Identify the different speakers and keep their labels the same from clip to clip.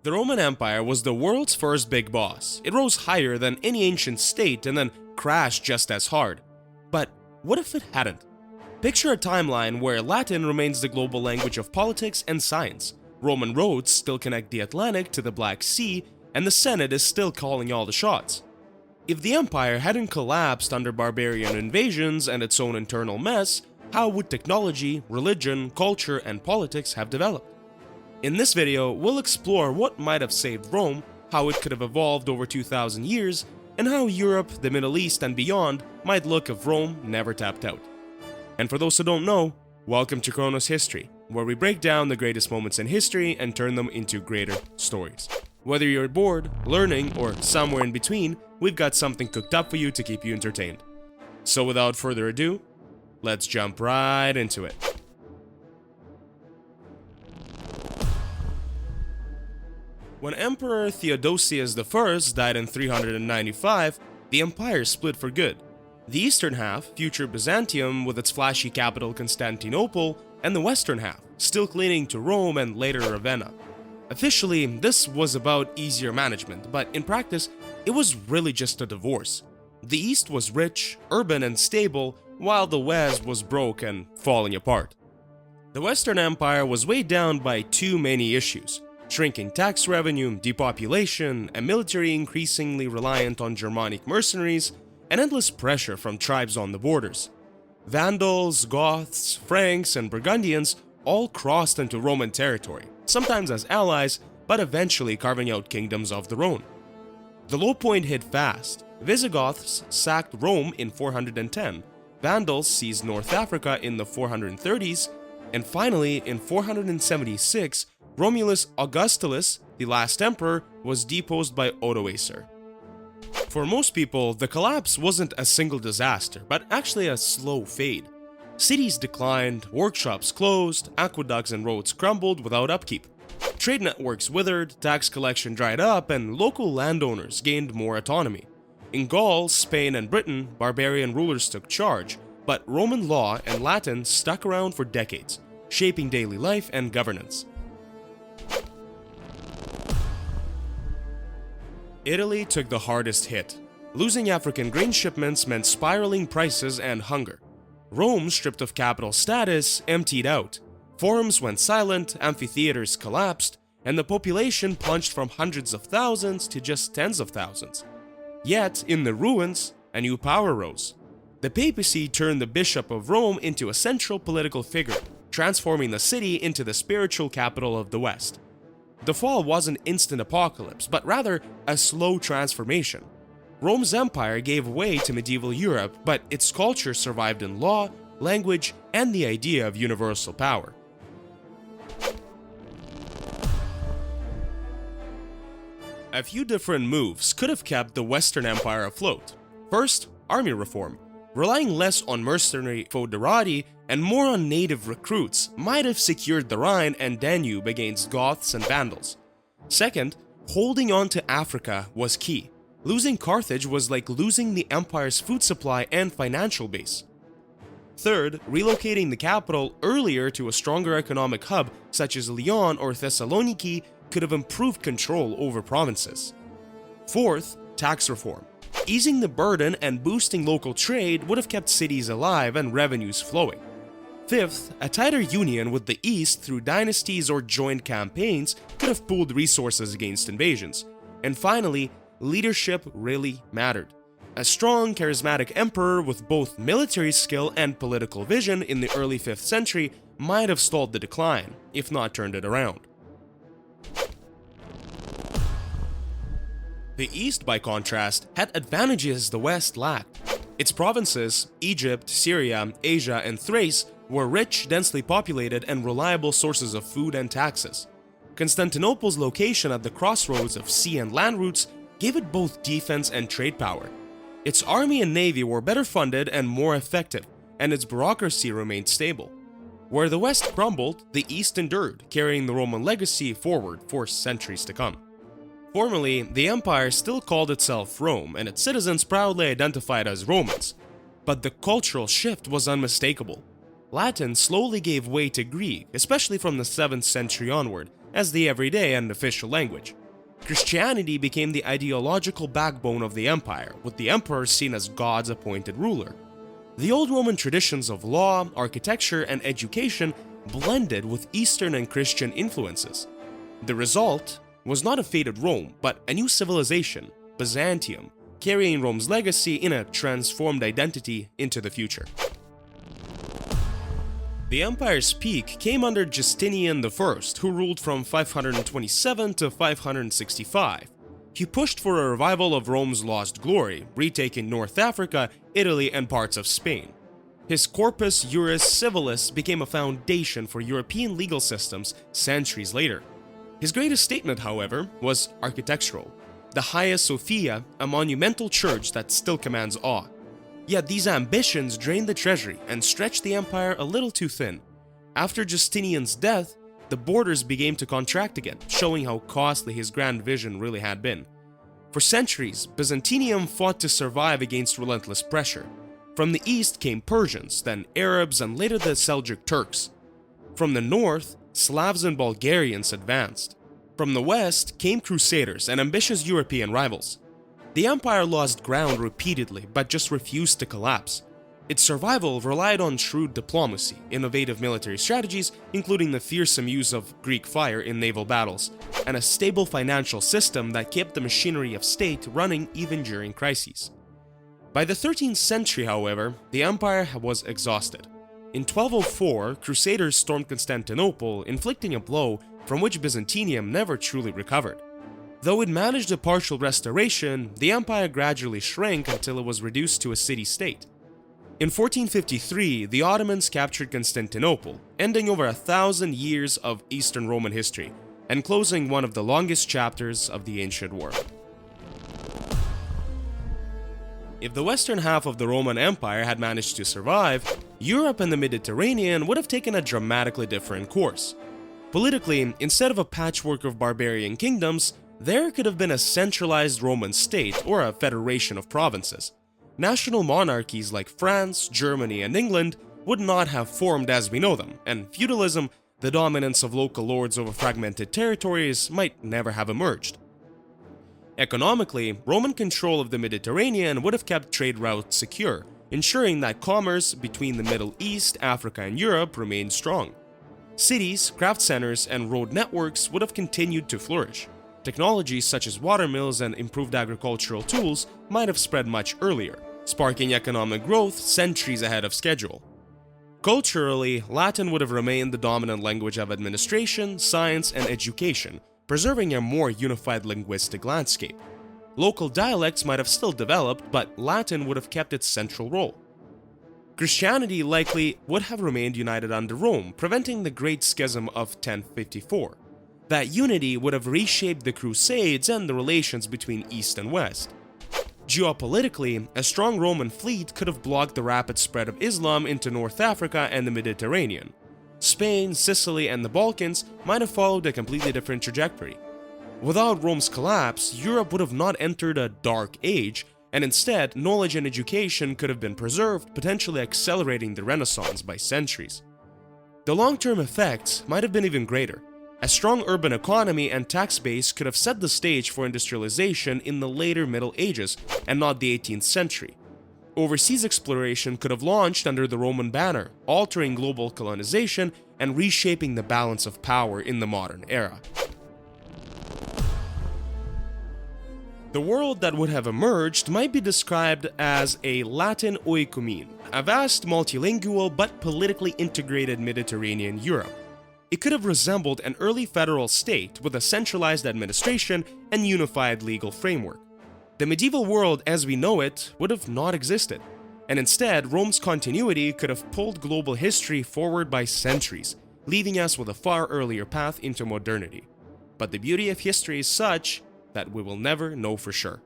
Speaker 1: The Roman Empire was the world's first big boss. It rose higher than any ancient state and then crashed just as hard. But what if it hadn't? Picture a timeline where Latin remains the global language of politics and science, Roman roads still connect the Atlantic to the Black Sea, and the Senate is still calling all the shots. If the empire hadn't collapsed under barbarian invasions and its own internal mess, how would technology, religion, culture, and politics have developed? In this video, we'll explore what might have saved Rome, how it could have evolved over 2,000 years, and how Europe, the Middle East, and beyond might look if Rome never tapped out. And for those who don't know, welcome to Chronos History, where we break down the greatest moments in history and turn them into greater stories. Whether you're bored, learning, or somewhere in between, we've got something cooked up for you to keep you entertained. So without further ado, let's jump right into it. When Emperor Theodosius I died in 395, the empire split for good. The eastern half, future Byzantium with its flashy capital Constantinople, and the western half, still clinging to Rome and later Ravenna. Officially, this was about easier management, but in practice, it was really just a divorce. The east was rich, urban, and stable, while the west was broke and falling apart. The Western Empire was weighed down by too many issues: shrinking tax revenue, depopulation, a military increasingly reliant on Germanic mercenaries, and endless pressure from tribes on the borders. Vandals, Goths, Franks, and Burgundians all crossed into Roman territory, sometimes as allies, but eventually carving out kingdoms of their own. The low point hit fast. Visigoths sacked Rome in 410, Vandals seized North Africa in the 430s, and finally, in 476, Romulus Augustulus, the last emperor, was deposed by Odoacer. For most people, the collapse wasn't a single disaster, but actually a slow fade. Cities declined, workshops closed, aqueducts and roads crumbled without upkeep. Trade networks withered, tax collection dried up, and local landowners gained more autonomy. In Gaul, Spain, and Britain, barbarian rulers took charge, but Roman law and Latin stuck around for decades, shaping daily life and governance. Italy took the hardest hit. Losing African grain shipments meant spiraling prices and hunger. Rome, stripped of capital status, emptied out. Forums went silent, amphitheaters collapsed, and the population plunged from hundreds of thousands to just tens of thousands. Yet, in the ruins, a new power rose. The papacy turned the Bishop of Rome into a central political figure, transforming the city into the spiritual capital of the West. The fall wasn't instant apocalypse, but rather a slow transformation. Rome's empire gave way to medieval Europe, but its culture survived in law, language, and the idea of universal power. A few different moves could have kept the Western Empire afloat. First, army reform. Relying less on mercenary foederati and more on native recruits might have secured the Rhine and Danube against Goths and Vandals. Second, holding on to Africa was key. Losing Carthage was like losing the empire's food supply and financial base. Third, relocating the capital earlier to a stronger economic hub such as Lyon or Thessaloniki could have improved control over provinces. Fourth, tax reform. Easing the burden and boosting local trade would have kept cities alive and revenues flowing. Fifth, a tighter union with the East through dynasties or joint campaigns could have pooled resources against invasions. And finally, leadership really mattered. A strong, charismatic emperor with both military skill and political vision in the early 5th century might have stalled the decline, if not turned it around. The East, by contrast, had advantages the West lacked. Its provinces, Egypt, Syria, Asia, and Thrace, were rich, densely populated, and reliable sources of food and taxes. Constantinople's location at the crossroads of sea and land routes gave it both defense and trade power. Its army and navy were better funded and more effective, and its bureaucracy remained stable. Where the West crumbled, the East endured, carrying the Roman legacy forward for centuries to come. Formally, the empire still called itself Rome, and its citizens proudly identified as Romans. But the cultural shift was unmistakable. Latin slowly gave way to Greek, especially from the 7th century onward, as the everyday and official language. Christianity became the ideological backbone of the empire, with the emperor seen as God's appointed ruler. The old Roman traditions of law, architecture, and education blended with Eastern and Christian influences. The result was not a faded Rome, but a new civilization, Byzantium, carrying Rome's legacy in a transformed identity into the future. The empire's peak came under Justinian I, who ruled from 527 to 565. He pushed for a revival of Rome's lost glory, retaking North Africa, Italy, and parts of Spain. His Corpus Juris Civilis became a foundation for European legal systems centuries later. His greatest statement, however, was architectural. The Hagia Sophia, a monumental church that still commands awe. Yet these ambitions drained the treasury and stretched the empire a little too thin. After Justinian's death, the borders began to contract again, showing how costly his grand vision really had been. For centuries, Byzantium fought to survive against relentless pressure. From the east came Persians, then Arabs, and later the Seljuk Turks. From the north, Slavs and Bulgarians advanced. From the west came Crusaders and ambitious European rivals. The empire lost ground repeatedly, but just refused to collapse. Its survival relied on shrewd diplomacy, innovative military strategies, including the fearsome use of Greek fire in naval battles, and a stable financial system that kept the machinery of state running even during crises. By the 13th century, however, the empire was exhausted. In 1204, Crusaders stormed Constantinople, inflicting a blow from which Byzantium never truly recovered. Though it managed a partial restoration, the empire gradually shrank until it was reduced to a city-state. In 1453, the Ottomans captured Constantinople, ending over 1,000 years of Eastern Roman history, and closing one of the longest chapters of the ancient world. If the western half of the Roman Empire had managed to survive, Europe and the Mediterranean would have taken a dramatically different course. Politically, instead of a patchwork of barbarian kingdoms, there could have been a centralized Roman state or a federation of provinces. National monarchies like France, Germany, and England would not have formed as we know them, and feudalism, the dominance of local lords over fragmented territories, might never have emerged. Economically, Roman control of the Mediterranean would have kept trade routes secure, ensuring that commerce between the Middle East, Africa, and Europe remained strong. Cities, craft centers, and road networks would have continued to flourish. Technologies such as watermills and improved agricultural tools might have spread much earlier, sparking economic growth centuries ahead of schedule. Culturally, Latin would have remained the dominant language of administration, science, and education, preserving a more unified linguistic landscape. Local dialects might have still developed, but Latin would have kept its central role. Christianity likely would have remained united under Rome, preventing the Great Schism of 1054. That unity would have reshaped the Crusades and the relations between East and West. Geopolitically, a strong Roman fleet could have blocked the rapid spread of Islam into North Africa and the Mediterranean. Spain, Sicily, and the Balkans might have followed a completely different trajectory. Without Rome's collapse, Europe would have not entered a dark age, and instead, knowledge and education could have been preserved, potentially accelerating the Renaissance by centuries. The long-term effects might have been even greater. A strong urban economy and tax base could have set the stage for industrialization in the later Middle Ages and not the 18th century. Overseas exploration could have launched under the Roman banner, altering global colonization and reshaping the balance of power in the modern era. The world that would have emerged might be described as a Latin oikumene, a vast multilingual but politically integrated Mediterranean Europe. It could have resembled an early federal state with a centralized administration and unified legal framework. The medieval world as we know it would have not existed, and instead Rome's continuity could have pulled global history forward by centuries, leaving us with a far earlier path into modernity. But the beauty of history is such that we will never know for sure.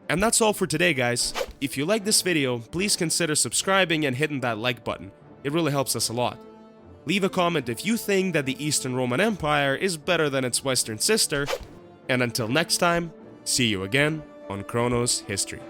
Speaker 1: And that's all for today, guys. If you like this video, please consider subscribing and hitting that like button. It really helps us a lot. Leave a comment if you think that the Eastern Roman Empire is better than its Western sister, and until next time, see you again on Chronos History.